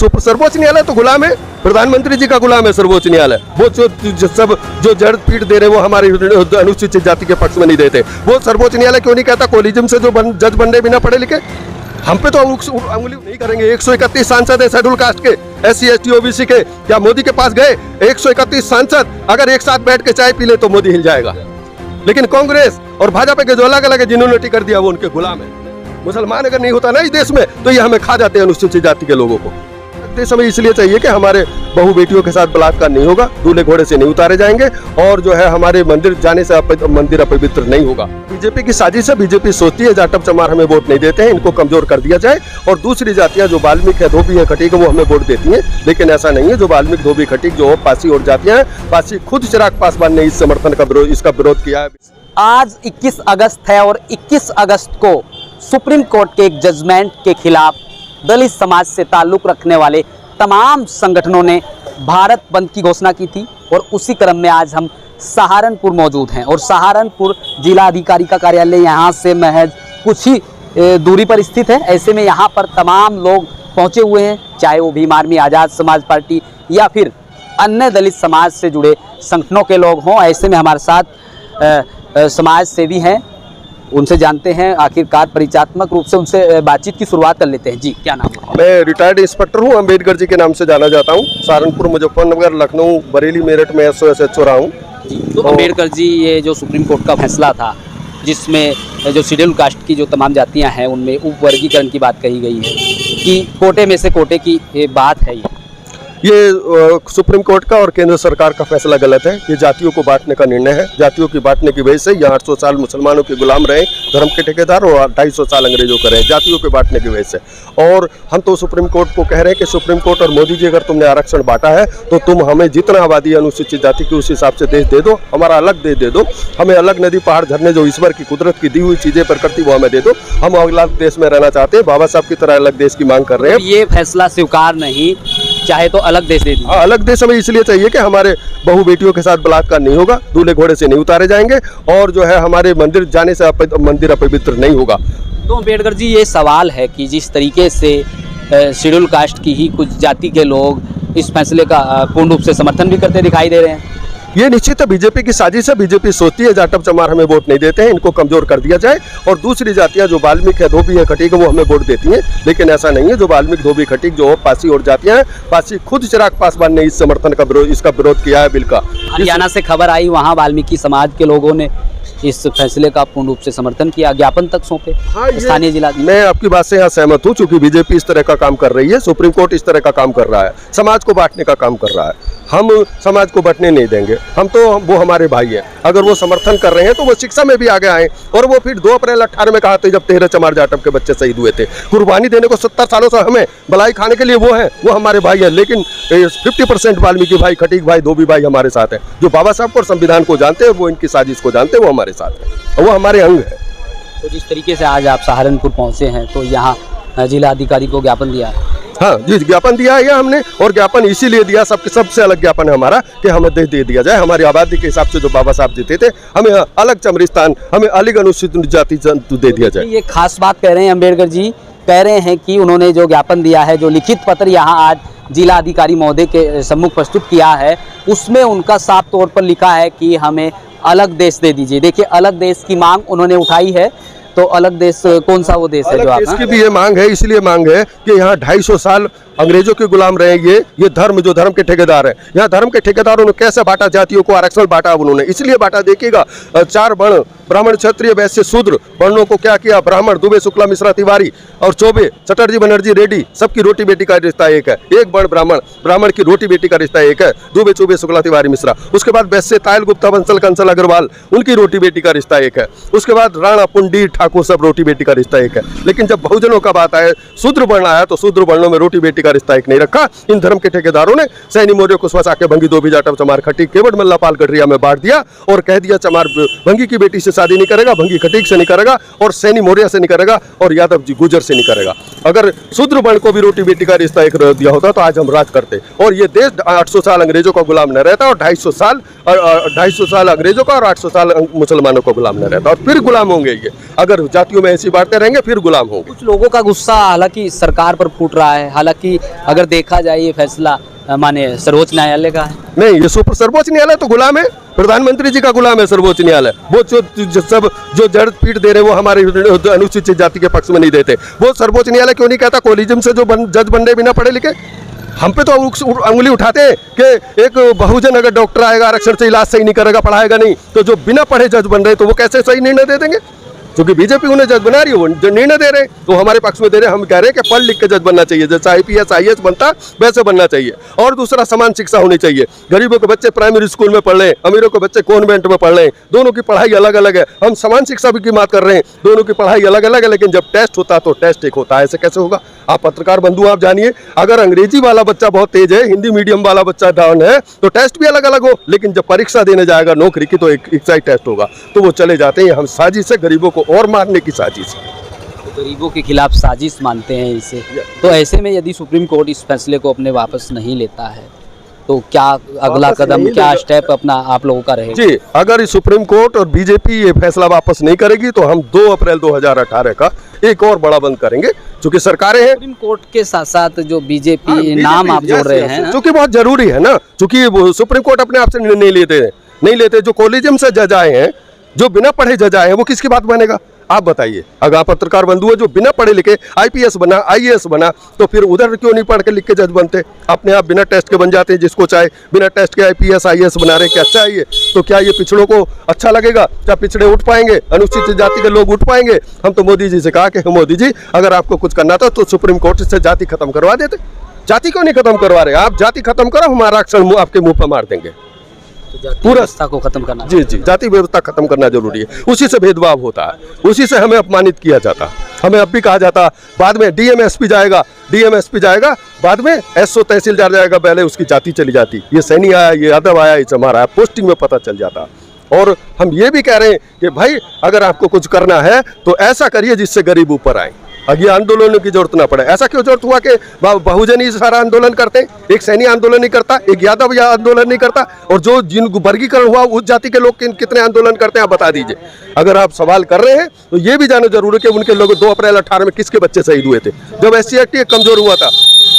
सर्वोच्च न्यायालय तो गुलाम है, प्रधानमंत्री जी का गुलाम है सर्वोच्च न्यायालय। वो जो जड़ पीट दे रहे वो हमारी अनुसूचित जाति के पक्ष में नहीं देते। वो सर्वोच्च न्यायालय क्यों नहीं कहता कोलिज्म से जो जज बन रहे बिना पढ़े लिखे? हम पे तो उंगली नहीं करेंगे। 131 सांसद है शेड्यूल कास्ट के, SC ST OBC के। क्या मोदी के पास गए 131 सांसद? अगर एक साथ बैठ के चाय पी ले तो मोदी हिल जाएगा। लेकिन कांग्रेस और भाजपा के जो अलग अलग है जिन्होंने टिकट दिया वो उनके गुलाम है। मुसलमान अगर नहीं होता ना इस देश में तो ये हमें खा जाते हैं अनुसूचित जाति के लोगों को। देश हमें इसलिए चाहिए कि हमारे बहु बेटियों के साथ बलात्कार नहीं होगा, दूल्हे घोड़े से नहीं उतारे जाएंगे और जो है हमारे मंदिर जाने से मंदिर अपवित्र नहीं होगा। बीजेपी की साजिश है। बीजेपी सोचती है जाटव चमार हमें वोट नहीं देते हैं, इनको कमजोर कर दिया जाए और दूसरी जातियां जो वाल्मीकि है, धोबी है, खटीक है, वो हमें वोट देती हैं। लेकिन ऐसा नहीं है। जो वाल्मीकि, धोबी, खटीक, जो पासी और जातियां हैं, पासी खुद चिराग पासवान ने इस समर्थन का विरोध, इसका विरोध किया है। आज 21 अगस्त है और 21 अगस्त को सुप्रीम कोर्ट के एक जजमेंट के खिलाफ दलित समाज से ताल्लुक़ रखने वाले तमाम संगठनों ने भारत बंद की घोषणा की थी और उसी क्रम में आज हम सहारनपुर मौजूद हैं और सहारनपुर जिला अधिकारी का कार्यालय यहाँ से महज कुछ ही दूरी पर स्थित है। ऐसे में यहाँ पर तमाम लोग पहुँचे हुए हैं, चाहे वो भीम आर्मी, आज़ाद समाज पार्टी या फिर अन्य दलित समाज से जुड़े संगठनों के लोग हों। ऐसे में हमारे साथ समाज सेवी हैं, उनसे जानते हैं आखिरकार परिचयात्मक रूप से उनसे बातचीत की शुरुआत कर लेते हैं। जी, क्या नाम है? मैं रिटायर्ड इंस्पेक्टर हूँ, अम्बेडकर जी के नाम से जाना जाता हूँ। सहारनपुर, मुजफ्फरनगर, लखनऊ, बरेली, मेरठ में SO SHO रहा हूँ। तो अम्बेडकर जी, ये जो सुप्रीम कोर्ट का फैसला था जिसमें जो शेड्यूल कास्ट की जो तमाम जातियां हैं उनमें उप वर्गीकरण की बात कही गई है कि कोटे में से कोटे की बात है, ये सुप्रीम कोर्ट का और केंद्र सरकार का फैसला गलत है। ये जातियों को बांटने का निर्णय है। जातियों की बांटने की वजह से यहाँ 800 साल मुसलमानों के गुलाम रहे, धर्म के ठेकेदार, और 250 साल अंग्रेजों का रहे, जातियों के बांटने की वजह से। और हम तो सुप्रीम कोर्ट को कह रहे हैं कि सुप्रीम कोर्ट और मोदी जी, अगर तुमने आरक्षण बांटा है तो तुम हमें जितना आबादी अनुसूचित जाति की उस हिसाब से देश दे दो, हमारा अलग देश दे दो। हमें अलग नदी, पहाड़, झरने जो ईश्वर की कुदरत की दी हुई चीजें प्रकृति वो हमें दे दो। हम अलग देश में रहना चाहते हैं, बाबा साहब की तरह अलग देश की मांग कर रहे हैं। ये फैसला स्वीकार नहीं, चाहे तो अलग देश दे दी। अलग देश हमें इसलिए चाहिए कि हमारे बहु बेटियों के साथ बलात्कार नहीं होगा, दूल्हे घोड़े से नहीं उतारे जाएंगे और जो है हमारे मंदिर जाने से मंदिर अपवित्र नहीं होगा। तो अम्बेडकर जी, ये सवाल है कि जिस तरीके से शेड्यूल कास्ट की ही कुछ जाति के लोग इस फैसले का पूर्ण रूप से समर्थन भी करते दिखाई दे रहे हैं, ये निश्चित है बीजेपी की साजिश है। बीजेपी सोचती है जाटव चमार हमें वोट नहीं देते हैं, इनको कमजोर कर दिया जाए और दूसरी जातियां जो वाल्मीकि है, धोबी है, खटीक है, वो हमें वोट देती हैं। लेकिन ऐसा नहीं है। जो वाल्मीकि, धोबी, खटीक, जो पासी और जातियां हैं, पासी खुद चिराग पासवान ने इस समर्थन का विरोध, इसका विरोध किया है बिल का। हरियाणा से खबर आई, वहाँ वाल्मीकि समाज के लोगों ने इस फैसले का पूर्ण रूप से समर्थन किया, ज्ञापन तक सौंपे स्थानीय जिला। मैं आपकी बात से यहाँ सहमत हूँ, क्योंकि बीजेपी इस तरह का काम कर रही है, सुप्रीम कोर्ट इस तरह का काम कर रहा है, समाज को बांटने का काम कर रहा है। हम समाज को बंटने नहीं देंगे। हम तो, वो हमारे भाई हैं। अगर वो समर्थन कर रहे हैं तो वो शिक्षा में भी आगे आए। और वो फिर 2 अप्रैल 18 में कहा था जब 13 चमार जाटव के बच्चे शहीद हुए थे। कुर्बानी देने को 70 सालों से हमें बलाई खाने के लिए वो हैं, वो हमारे भाई हैं। लेकिन 50% वाल्मीकि भाई, खटीक भाई, धोबी भाई हमारे साथ हैं, जो बाबा साहब को और संविधान को जानते हैं, वो इनकी साजिश को जानते हैं, वो हमारे साथ हैं और वो हमारे अंग है। तो जिस तरीके से आज आप सहारनपुर पहुँचे हैं तो यहाँ जिला अधिकारी को ज्ञापन दिया है? हाँ जी, ज्ञापन दिया है हमने। और ज्ञापन इसीलिए दिया, सबसे अलग ज्ञापन है हमारा कि हमें देश दे दिया जाए। हमारी आबादी के हिसाब से जो बाबा साहब देते थे, हमें अलग चमरिस्तान, हमें अलग अनुसूचित जाति दे दिया जाए। ये खास बात कह रहे हैं अम्बेडकर जी, कह रहे हैं कि उन्होंने जो ज्ञापन दिया है, जो लिखित पत्र यहाँ आज जिला अधिकारी महोदय के सम्मुख प्रस्तुत किया है, उसमें उनका साफ तौर पर लिखा है कि हमें अलग देश दे दीजिए। देखिए, अलग देश की मांग उन्होंने उठाई है, तो अलग देश कौन सा वो देश है जो आप? देश की भी ये मांग है, इसलिए मांग है कि यहाँ 250 साल अंग्रेजों के गुलाम रहे। ये धर्म, जो धर्म के ठेकेदार हैं, यहाँ धर्म के ठेकेदारों ने कैसे बांटा, जातियों को आरक्षण बांटा उन्होंने, इसलिए बांटा। देखिएगा, 4 वर्ण, ब्राह्मण, क्षत्रिय, वैश्य, शूद्र वर्णों को क्या किया? ब्राह्मण, दुबे, शुक्ला, मिश्रा, तिवारी और चौबे, चटर्जी, बनर्जी, रेड्डी, सबकी रोटी बेटी का रिश्ता एक है। एक वर्ण ब्राह्मण, ब्राह्मण की रोटी बेटी का रिश्ता एक है। दुबे, चौबे, शुक्ला, तिवारी, मिश्रा। उसके बाद वैश्य, तायल, गुप्ता, बंसल, कंसल, अग्रवाल, उनकी रोटी बेटी का रिश्ता एक है। उसके बाद राणा, पुंडी, ठाकुर, सब रोटी बेटी का रिश्ता एक है। लेकिन जब बहुजनों का बात आए, शूद्र वर्ण आया, तो शूद्र वर्णों में रोटी बेटी का रिश्ता एक नहीं रखा। इन धर्म के ठेकेदारों ने सैनी, मौर्य, कुशवाहा, के भंगी, धोबी, जाटव, चमार, खटीक, केवट, मल्ला, पाल, गडरिया में बांट दिया और कह दिया चमार भंगी की बेटी से शादी नहीं करेगा, भंगी खटीक से नहीं करेगा, और सैनी मौर्य से नहीं करेगा, और यादव जी गुजर से नहीं करेगा। अगर शूद्र वर्ण को भी रोटी बेटी का रिश्ता एक दिया होता तो आज हम राज करते, और ये देश 800 साल अंग्रेजों का गुलाम न रहता, और 250 साल अंग्रेजों का और 800 साल मुसलमानों का गुलाम न रहता, और फिर गुलाम होंगे ये। अगर जातियों में ऐसी बातें रहेंगे फिर गुलाम होंगे। कुछ लोगों का गुस्सा हालांकि सरकार पर फूट रहा है, हालांकि अगर देखा जाए ये फैसला माने सर्वोच्च न्यायालय का है। नहीं, ये सर्वोच्च न्यायालय तो गुलाम है, प्रधानमंत्री जी का गुलाम है सर्वोच्च न्यायालय। वो जो जड़ पीट दे रहे वो हमारे अनुसूचित जाति के पक्ष में नहीं देते। वो सर्वोच्च न्यायालय क्यों नहीं कहता कोलिज्म से जो जज बन रहे बिना पढ़े लिखे? हम पे तो उंगली उठाते हैं कि एक बहुजन अगर डॉक्टर आएगा आरक्षण से इलाज सही नहीं करेगा, पढ़ाएगा नहीं, तो जो बिना पढ़े जज बन रहे तो वो कैसे सही निर्णय दे देंगे? क्योंकि बीजेपी उन्हें जज बना रही है, वो जो निर्णय दे रहे हैं तो हमारे पक्ष में दे रहे हैं। हम कह रहे हैं कि पढ़ लिख के जज बनना चाहिए, जैसे IPS IAS बनता वैसे बनना चाहिए। और दूसरा, समान शिक्षा होनी चाहिए। गरीबों के बच्चे प्राइमरी स्कूल में पढ़ लें, अमीरों के बच्चे कॉन्वेंट में पढ़ लें, दोनों की पढ़ाई अलग अलग है। हम समान शिक्षा की बात कर रहे हैं, दोनों की पढ़ाई अलग अलग है, लेकिन जब टेस्ट होता तो टेस्ट एक होता है। ऐसे कैसे होगा? आप पत्रकार बंधु आप जानिए, अगर अंग्रेजी वाला बच्चा बहुत तेज है, हिंदी मीडियम वाला बच्चा डाउन है, तो टेस्ट भी अलग अलग हो, लेकिन जब परीक्षा देने जाएगा नौकरी की तो एक ही टेस्ट होगा, तो वो चले जाते हैं। हम साजिश है, गरीबों को और मारने की साजिश है। तो गरीबों के खिलाफ साजिश मानते हैं इसे। तो ऐसे में यदि सुप्रीम कोर्ट इस फैसले को अपने वापस नहीं लेता है तो क्या अगला कदम, क्या स्टेप अपना आप लोगों का रहेगा? जी, अगर सुप्रीम कोर्ट और बीजेपी ये फैसला वापस नहीं करेगी तो हम 2 अप्रैल 2018 का एक और बड़ा बंद करेंगे, क्योंकि सरकारें हैं। सुप्रीम कोर्ट के साथ साथ जो बीजेपी नाम आप जोड़ रहे हैं, क्योंकि बहुत जरूरी है ना, क्योंकि सुप्रीम कोर्ट अपने आप से निर्णय नहीं लेते। जो कॉलेजियम से जज आए हैं, जो बिना पढ़े जज आए हैं, वो किसकी बात मानेगा? आप बताइए। अगर आप पत्रकार बंधु है जो बिना पढ़े लिखे IPS बना, IAS बना, तो फिर उधर क्यों नहीं पढ़ के लिख के जज बनते? अपने आप बिना टेस्ट के बन जाते हैं, जिसको चाहे बिना टेस्ट के IPS IAS बना रहे। क्या अच्छा है ये? तो क्या ये पिछड़ों को अच्छा लगेगा? क्या पिछड़े उठ पाएंगे? अनुसूचित जाति के लोग उठ पाएंगे? हम तो मोदी जी से कहा कि मोदी जी, अगर आपको कुछ करना था तो सुप्रीम कोर्ट से जाति खत्म करवा देते। जाति क्यों नहीं खत्म करवा रहे? आप जाति खत्म करो, हम आरक्षण आपके मुंह पर मार देंगे। पूरा व्यवस्था को खत्म करना। जी, जाति व्यवस्था खत्म करना जरूरी है। उसी से भेदभाव होता है, उसी से हमें अपमानित किया जाता। हमें अब भी कहा जाता, बाद में DMSP जाएगा, बाद में SO तहसीलदार जाएगा, पहले उसकी जाति चली जाती। ये सैनी आया, ये यादव आया, ये चमार आया, पोस्टिंग में पता चल जाता। और हम ये भी कह रहे हैं कि भाई अगर आपको कुछ करना है तो ऐसा करिए जिससे गरीब ऊपर आए, आगे आंदोलनों की जरूरत ना पड़े। ऐसा क्यों जरूरत हुआ कि बहुजन ही सारा आंदोलन करते हैं? एक सैनी आंदोलन नहीं करता, एक यादव या आंदोलन नहीं करता, और जो जिन वर्गीकरण हुआ उस जाति के लोग कितने आंदोलन करते हैं आप बता दीजिए। अगर आप सवाल कर रहे हैं तो ये भी जानो जरूर है कि उनके लोग 2 अप्रैल 18 में किसके बच्चे शहीद हुए थे, जब SC एक्ट कमजोर हुआ था,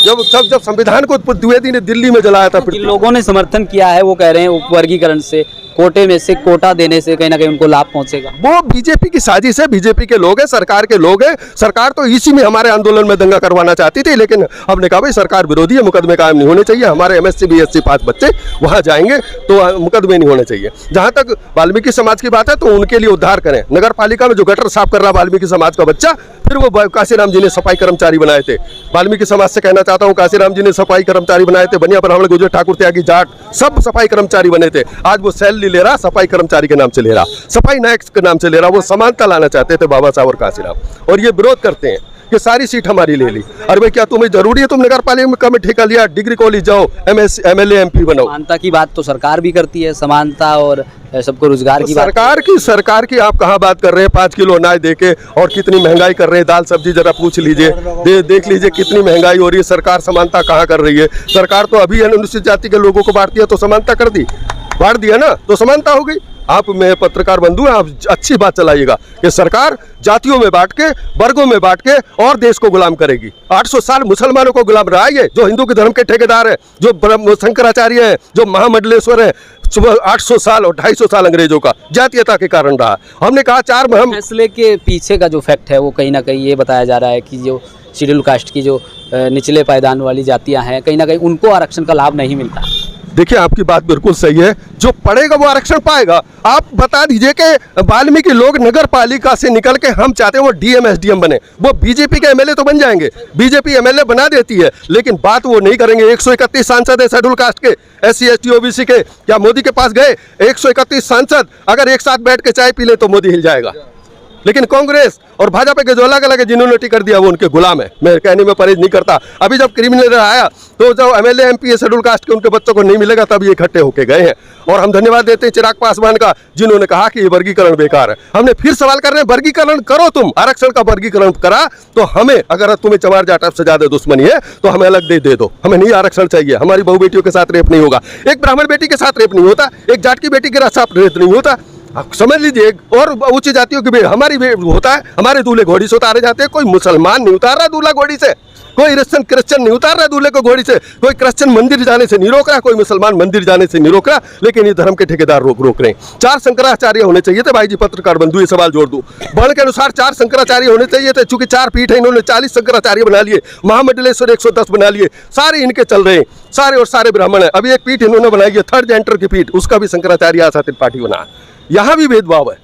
जब संविधान को द्विवेदी ने दिल्ली में जलाया था। जिन लोगों ने समर्थन किया है वो कह रहे हैं उपवर्गीकरण से, कोटे में से कोटा देने से कहीं ना कहीं उनको लाभ पहुंचेगा। वो बीजेपी की साजिश है, बीजेपी के लोग हैं, सरकार के लोग हैं। सरकार तो इसी में हमारे आंदोलन में दंगा करवाना चाहती थी, लेकिन हमने कहा भाई सरकार विरोधी है, मुकदमे कायम नहीं होने चाहिए। हमारे MSc BSc 5 बच्चे वहां जाएंगे तो मुकदमे नहीं होने चाहिए। जहां तक वाल्मीकि समाज की बात है तो उनके लिए उद्धार करें। नगर पालिका में जो गटर साफ कर रहा वाल्मीकि समाज का बच्चा, फिर वो काशीराम जी ने सफाई कर्मचारी बनाए थे। वाल्मीकि समाज से कहना चाहता हूँ, काशीराम जी ने सफाई कर्मचारी बनाए थे, बनिया ब्राह्मण गुजर ठाकुर त्यागी जाट सब सफाई कर्मचारी बने थे। आज वो सैलरी ले रहा, सफाई कर्मचारी के नाम से ले रहा, सफाई नायक के नाम से ले रहा। वो समानता लाना चाहते थे बाबा साहब और काशीराम, और ये विरोध करते हैं कि सारी सीट हमारी ले ली। अरे भाई क्या तुम्हें जरूरी है? तुम नगर पालिका में ठेका लिया, डिग्री कॉलेज जाओ, MLA MP बनो। समानता की बात तो सरकार भी करती है, समानता और सबको रोजगार की सरकार की आप कहाँ बात कर रहे हैं? 5 किलो अनाज देके और कितनी महंगाई कर रहे हैं। दाल सब्जी जरा पूछ लीजिए, देख लीजिए कितनी महंगाई हो रही है। सरकार समानता कहाँ कर रही है? सरकार तो अभी अनुसूचित जाति के लोगों को बांट दिया तो समानता कर दी, बांट दिया ना तो समानता हो गई। आप मैं पत्रकार बंधु हैं, आप अच्छी बात चलाइएगा कि सरकार जातियों में बांट के, वर्गों में बांट के और देश को गुलाम करेगी। 800 साल मुसलमानों को गुलाम रहा है, जो हिंदू के धर्म के ठेकेदार है, जो शंकराचार्य है, जो महामंडलेश्वर है। 800 साल और 250 साल अंग्रेजों का जातीयता के कारण रहा। हमने कहा फैसले के पीछे का जो फैक्ट है वो कहीं ना कहीं ये बताया जा रहा है कि जो शेड्यूल कास्ट की जो निचले पायदान वाली जातियां हैं, कहीं ना कहीं उनको आरक्षण का लाभ नहीं मिलता। देखिए आपकी बात बिल्कुल सही है, जो पढ़ेगा वो आरक्षण पाएगा। आप बता दीजिए कि वाल्मीकि लोग नगर पालिका से निकल के हम चाहते हैं वो DM SDM बने, वो बीजेपी के MLA तो बन जाएंगे, बीजेपी MLA बना देती है, लेकिन बात वो नहीं करेंगे। 131 सांसद है शेड्यूल कास्ट के, SC ST OBC के। क्या मोदी के पास गए 131 सांसद? अगर एक साथ बैठ के चाय पी ले तो मोदी हिल जाएगा। लेकिन कांग्रेस और भाजपा के जो अलग अलग जिन्होंने टिकट दिया वो उनके गुलाम है। मैं कहने में परहेज नहीं करता। अभी जब क्रिमिनल आया तो जब एमएलए एमपी शेड्यूल कास्ट के उनके बच्चों को नहीं मिलेगा तब ये इकट्ठे होके गए हैं। और हम धन्यवाद देते हैं चिराग पासवान का, जिन्होंने कहा कि ये वर्गीकरण बेकार है। हमने फिर सवाल कर रहे हैं, वर्गीकरण करो, तुम आरक्षण का वर्गीकरण करा तो हमें, अगर तुम्हें चमार जाटव से ज्यादा दुश्मनी है तो हमें अलग दे दो, हमें नहीं आरक्षण चाहिए। हमारी बहू बेटियों के साथ रेप नहीं होगा, एक ब्राह्मण बेटी के साथ रेप नहीं होता, एक जाट की बेटी के साथ रेप नहीं होता। आप समझ लीजिए, और उच्च जातियों की हमारी होता है, हमारे दूल्हे घोड़ी से उतारे जाते हैं। कोई मुसलमान नहीं उतार रहा दूल्हा घोड़ी से, कोई क्रिश्चियन नहीं उतार रहा दूल्हे को घोड़ी से, कोई क्रिश्चियन मंदिर जाने से नहीं रोक रहा, कोई मुसलमान मंदिर जाने से नहीं रोक रहा, लेकिन ये धर्म के ठेकेदार रोक रहे हैं। 4 शंकराचार्य होने चाहिए थे भाई जी, पत्रकार बंधु ये सवाल जोड़ दूं, वर्ण के अनुसार 4 शंकराचार्य होने चाहिए थे। चूंकि 4 पीठ है, इन्होंने 40 शंकराचार्य बना लिए, महामंडलेश्वर 110 बना लिए, सारे इनके चल रहे हैं, सारे और सारे ब्राह्मण है। अभी एक पीठ इन्होंने बनाई है, 3rd जेंडर की पीठ, उसका भी शंकराचार्य आशा त्रिपाठी बना। यहाँ भी भेदभाव है।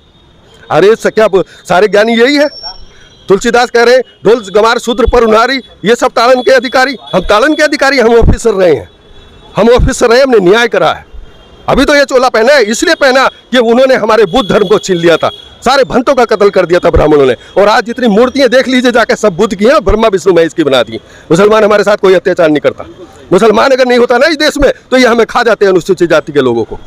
अरे क्या सारे ज्ञानी यही है? तुलसीदास कह रहे हैं ढोल गमार शूद्र पर उन्हारी, ये सब ताड़न के अधिकारी। हम ताड़न के अधिकारी, हम ऑफिसर रहे हैं, हम ऑफिसर रहे, हमने न्याय करा है। अभी तो ये चोला पहना है, इसलिए पहना कि उन्होंने हमारे बुद्ध धर्म को छीन लिया था, सारे भंतों का कत्ल कर दिया था ब्राह्मणों ने। और आज जितनी मूर्तियां देख लीजिए जाके, सब बुद्ध की हैं, ब्रह्मा विष्णु महेश की बना दी। मुसलमान हमारे साथ कोई अत्याचार नहीं करता। मुसलमान अगर नहीं होता ना इस देश में तो ये हमें खा जाते हैं, अनुसूचित जाति के लोगों को।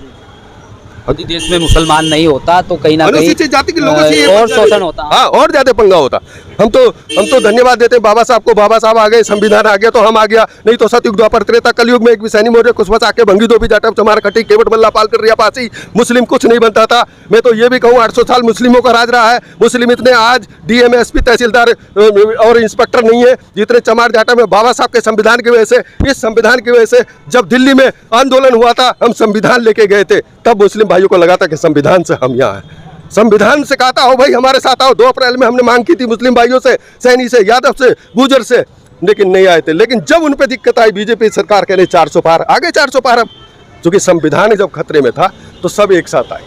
यदि देश में मुसलमान नहीं होता तो कहीं ना कहीं अनुसूचित जाति के लोगों से और शोषण होता। हाँ, और ज्यादा पंगा होता। हम तो धन्यवाद देते हैं बाबा साहब को, बाबा साहब आ गए, संविधान आ गया तो हम आ गया, नहीं तो सतयुग द्वापर त्रेता कलयुग में एक भी सैनी मौर्य कुशवंश आके भंगी धोबी जाटव चमार खटी केवट मल्ला पाल कर रिया पासी, मुस्लिम कुछ नहीं बनता था। मैं तो ये भी कहूँ 800 साल मुस्लिमों का राज रहा है। मुस्लिम इतने आज डीएम एसपी तहसीलदार और इंस्पेक्टर नहीं है जितने चमार जाटव में। बाबा साहब के संविधान की वजह से, इस संविधान की वजह से जब दिल्ली में आंदोलन हुआ था, हम संविधान लेके गए थे, तब मुस्लिम भाइयों को लगा था कि संविधान से हम यहाँ हैं। संविधान से कहा था हो भाई हमारे साथ आओ। 2 अप्रैल में हमने मांग की थी मुस्लिम भाइयों से, सैनी से, यादव से, गुजर से, लेकिन नहीं आए थे। लेकिन जब उन पे दिक्कत आई, बीजेपी सरकार कह रही 400 पार, आगे 400 पार। अब चूंकि संविधान जब खतरे में था तो सब एक साथ आए।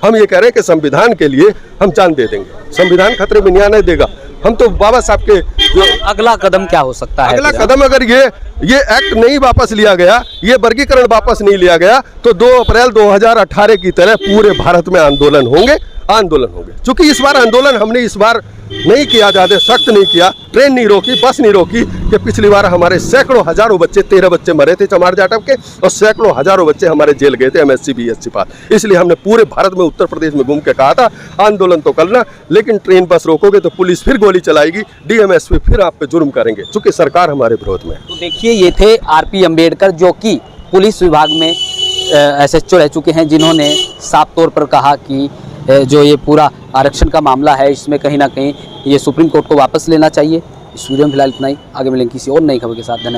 हम ये कह रहे हैं कि संविधान के लिए हम जान दे देंगे, संविधान खतरे में न्याय नहीं देगा। हम तो बाबा साहब के जो अगला कदम क्या हो सकता है? अगला कदम अगर ये एक्ट नहीं वापस लिया गया, ये वर्गीकरण वापस नहीं लिया गया तो 2 अप्रैल 2018 की तरह पूरे भारत में आंदोलन होंगे। क्योंकि इस बार आंदोलन हमने इस बार नहीं किया, ज्यादा सख्त नहीं किया, ट्रेन नहीं रोकी, बस नहीं रोकी, कि पिछली बार हमारे सैकड़ों हजारों बच्चे, 13 बच्चे मरे थे चमार जाटव के, और सैकड़ों हजारों बच्चे हमारे जेल गए थे एमएससी बीएससी पास। इसलिए हमने पूरे भारत में, उत्तर प्रदेश में घूम के कहा था आंदोलन तो करना, लेकिन ट्रेन बस रोकोगे तो पुलिस फिर गोली चलाएगी, डीएमएसपी फिर आप पे जुर्म करेंगे, चूंकि सरकार हमारे विरोध में। तो देखिए, ये थे आरपी अम्बेडकर, जो कि पुलिस विभाग में एसएचओ रह चुके हैं, जिन्होंने साफ तौर पर कहा कि जो ये पूरा आरक्षण का मामला है, इसमें कहीं ना कहीं ये सुप्रीम कोर्ट को वापस लेना चाहिए। इस वीडियो में फिलहाल इतना ही, आगे मिलेंगे किसी और नई खबर के साथ। धन्यवाद।